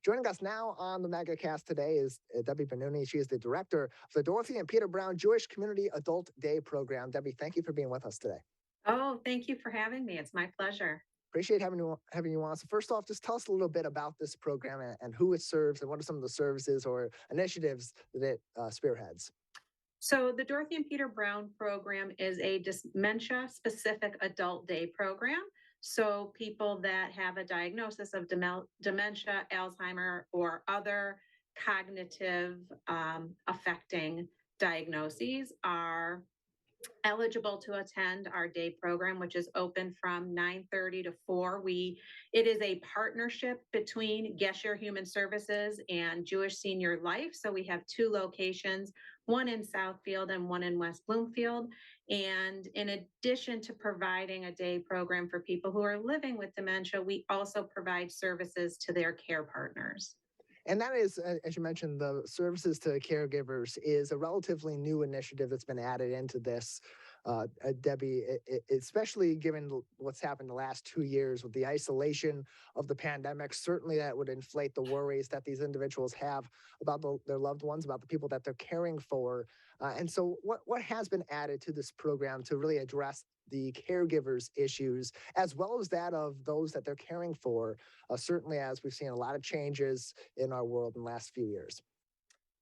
Joining us now on the Megacast today is Debi Banooni. She is the director of the Dorothy and Peter Brown Jewish Community Adult Day Program. Debi, thank you for being with us today. Oh, thank you for having me. It's my pleasure. Appreciate having you on. So first off, just tell us a little bit about this program and who it serves and what are some of the services or initiatives that it spearheads. So, the Dorothy and Peter Brown program is a dementia specific adult day program. So, people that have a diagnosis of dementia, Alzheimer, or other cognitive affecting diagnoses are eligible to attend our day program, which is open from 9:30 to 4. It is a partnership between Gesher Human Services and Jewish Senior Life. So we have two locations, one in Southfield and one in West Bloomfield. And in addition to providing a day program for people who are living with dementia, we also provide services to their care partners. And that is, as you mentioned, the services to caregivers is a relatively new initiative that's been added into this, Debi, especially given what's happened the last 2 years with the isolation of the pandemic. Certainly that would inflate the worries that these individuals have about their loved ones, about the people that they're caring for. And so what has been added to this program to really address the caregivers' issues, as well as that of those that they're caring for, certainly as we've seen a lot of changes in our world in the last few years.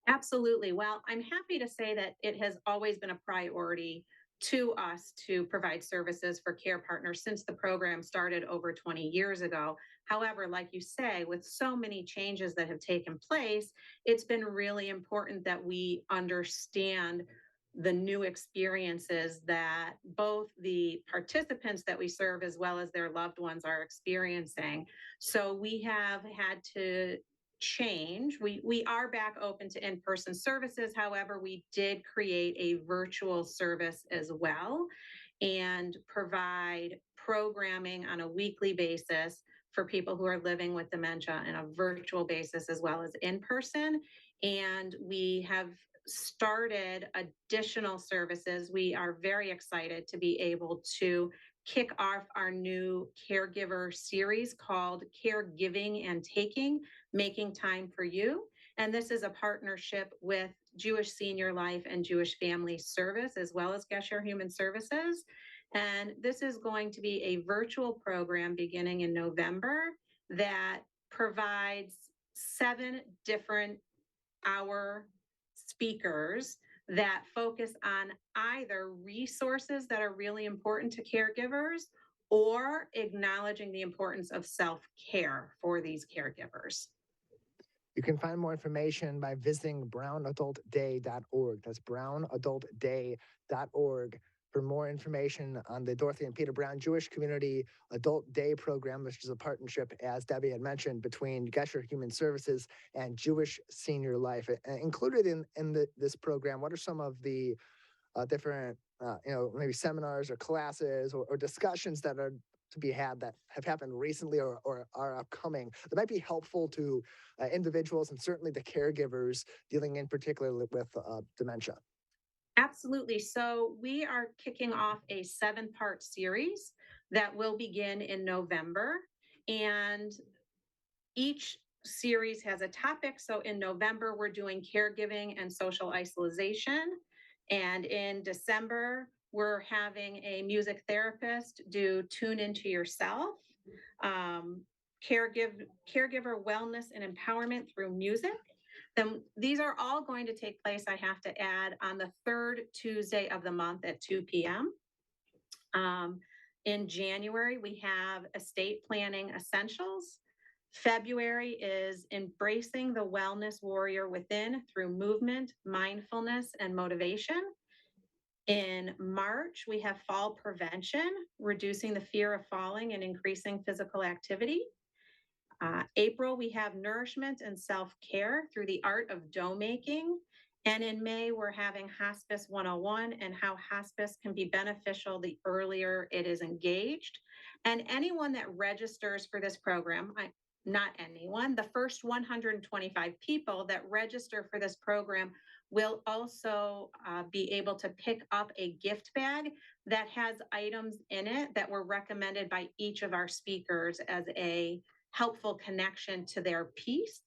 Absolutely. Well, I'm happy to say that it has always been a priority to us to provide services for care partners since the program started over 20 years ago. However, like you say, with so many changes that have taken place, it's been really important that we understand the new experiences that both the participants that we serve as well as their loved ones are experiencing. So we have had to change. We are back open to in-person services. However, we did create a virtual service as well and provide programming on a weekly basis for people who are living with dementia on a virtual basis as well as in person. And we have started additional services. We are very excited to be able to kick off our new caregiver series called Caregiving and Taking, Making Time for You. And this is a partnership with Jewish Senior Life and Jewish Family Service, as well as Gesher Human Services. And this is going to be a virtual program beginning in November that provides 7 different hour speakers that focus on either resources that are really important to caregivers or acknowledging the importance of self-care for these caregivers. You can find more information by visiting brownadultday.org. That's brownadultday.org for more information on the Dorothy and Peter Brown Jewish Community Adult Day Program, which is a partnership, as Debi had mentioned, between Gesher Human Services and Jewish Senior Life. Included in this program, what are some of the different, maybe seminars or classes or discussions that are to be had that have happened recently or are upcoming that might be helpful to individuals and certainly the caregivers dealing in particular with dementia? Absolutely. So we are kicking off a 7-part series that will begin in November. And each series has a topic. So in November, we're doing caregiving and social isolation. And in December, we're having a music therapist do Tune Into Yourself, caregiver wellness and empowerment through music. Then these are all going to take place, I have to add, on the 3rd Tuesday of the month at 2 p.m. In January, we have estate planning essentials. February is embracing the wellness warrior within through movement, mindfulness, and motivation. In March, we have fall prevention, reducing the fear of falling and increasing physical activity. April, we have nourishment and self-care through the art of dough making. And in May, we're having Hospice 101 and how hospice can be beneficial the earlier it is engaged. And anyone that registers for this program, not anyone, the first 125 people that register for this program will also be able to pick up a gift bag that has items in it that were recommended by each of our speakers as a helpful connection to their piece.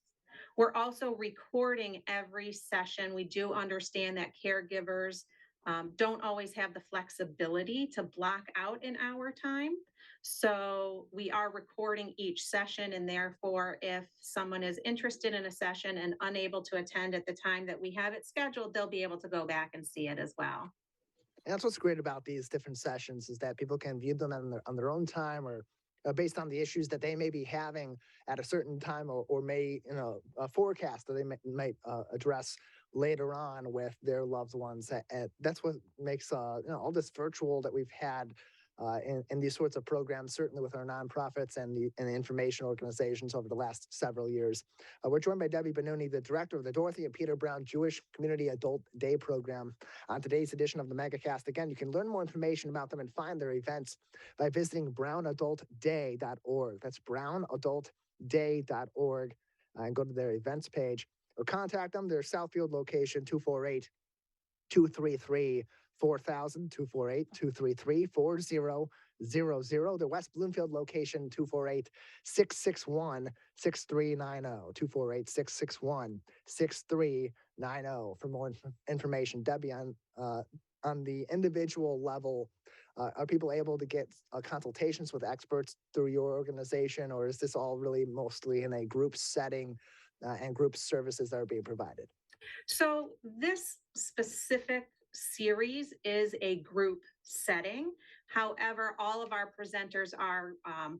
We're also recording every session. We do understand that caregivers don't always have the flexibility to block out an hour time. So we are recording each session, and therefore, if someone is interested in a session and unable to attend at the time that we have it scheduled, they'll be able to go back and see it as well. And that's what's great about these different sessions is that people can view them on their own time or based on the issues that they may be having at a certain time or may, a forecast that they might address later on with their loved ones. And that's what makes, all this virtual that we've had in these sorts of programs, certainly with our nonprofits and the information organizations over the last several years. We're joined by Debi Banooni, the director of the Dorothy and Peter Brown Jewish Community Adult Day Program. On today's edition of the Megacast, again, you can learn more information about them and find their events by visiting brownadultday.org. That's brownadultday.org, and go to their events page or contact them. Their Southfield location, 248-233 4000, 248-233-4000. The West Bloomfield location, 248-661-6390, 248-661-6390. For more information, Debi, on the individual level, are people able to get consultations with experts through your organization, or is this all really mostly in a group setting and group services that are being provided? So this specific series is a group setting. However, all of our presenters are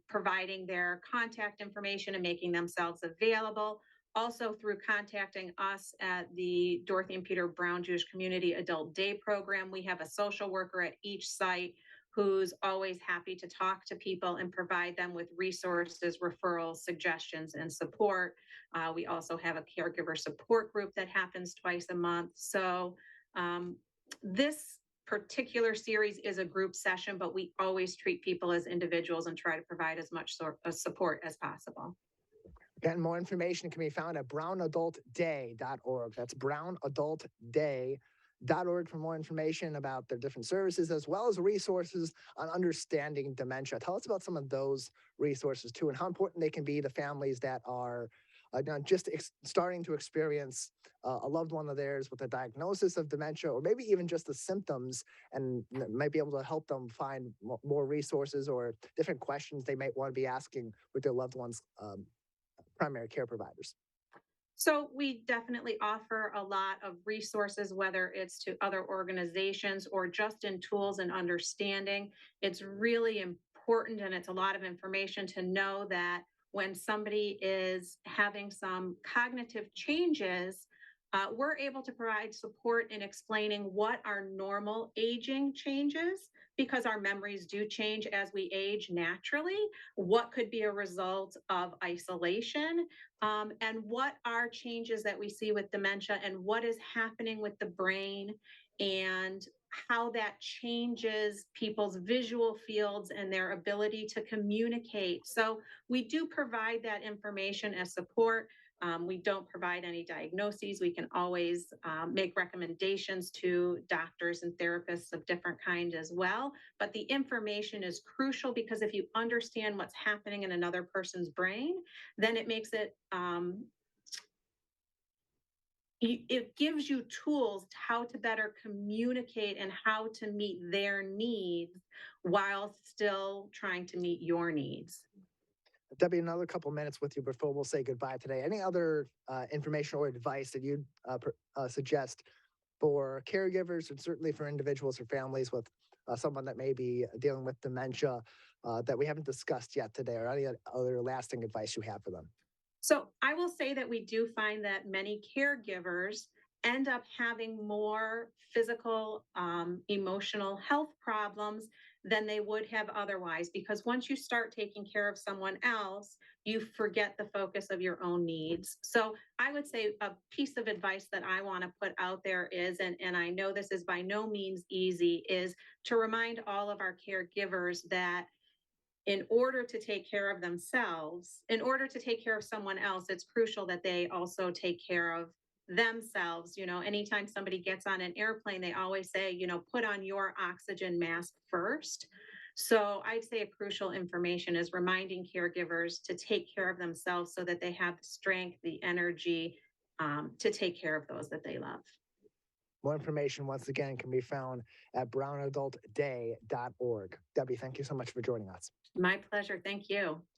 providing their contact information and making themselves available. Also through contacting us at the Dorothy and Peter Brown Jewish Community Adult Day Program, we have a social worker at each site who's always happy to talk to people and provide them with resources, referrals, suggestions, and support. We also have a caregiver support group that happens twice a month. So this particular series is a group session, but we always treat people as individuals and try to provide as much support as possible. Again, more information can be found at brownadultday.org. That's brownadultday.org for more information about their different services as well as resources on understanding dementia. Tell us about some of those resources too and how important they can be to families that are just starting to experience a loved one of theirs with a diagnosis of dementia or maybe even just the symptoms, and might be able to help them find more resources or different questions they might want to be asking with their loved ones' primary care providers. So we definitely offer a lot of resources, whether it's to other organizations or just in tools and understanding. It's really important, and it's a lot of information to know that when somebody is having some cognitive changes, we're able to provide support in explaining what are normal aging changes because our memories do change as we age naturally, what could be a result of isolation, and what are changes that we see with dementia and what is happening with the brain and how that changes people's visual fields and their ability to communicate. So we do provide that information as support. We don't provide any diagnoses. We can always make recommendations to doctors and therapists of different kinds as well. But the information is crucial because if you understand what's happening in another person's brain, then it makes it it gives you tools how to better communicate and how to meet their needs while still trying to meet your needs. Debi, another couple minutes with you before we'll say goodbye today. Any other information or advice that you'd suggest for caregivers and certainly for individuals or families with someone that may be dealing with dementia that we haven't discussed yet today, or any other lasting advice you have for them? So I will say that we do find that many caregivers end up having more physical, emotional health problems than they would have otherwise. Because once you start taking care of someone else, you forget the focus of your own needs. So I would say a piece of advice that I want to put out there is, and I know this is by no means easy, is to remind all of our caregivers that in order to take care of themselves, in order to take care of someone else, it's crucial that they also take care of themselves. You know, anytime somebody gets on an airplane, they always say, put on your oxygen mask first. So I'd say a crucial information is reminding caregivers to take care of themselves so that they have the strength, the energy to take care of those that they love. More information, once again, can be found at brownadultday.org. Debbie, thank you so much for joining us. My pleasure. Thank you.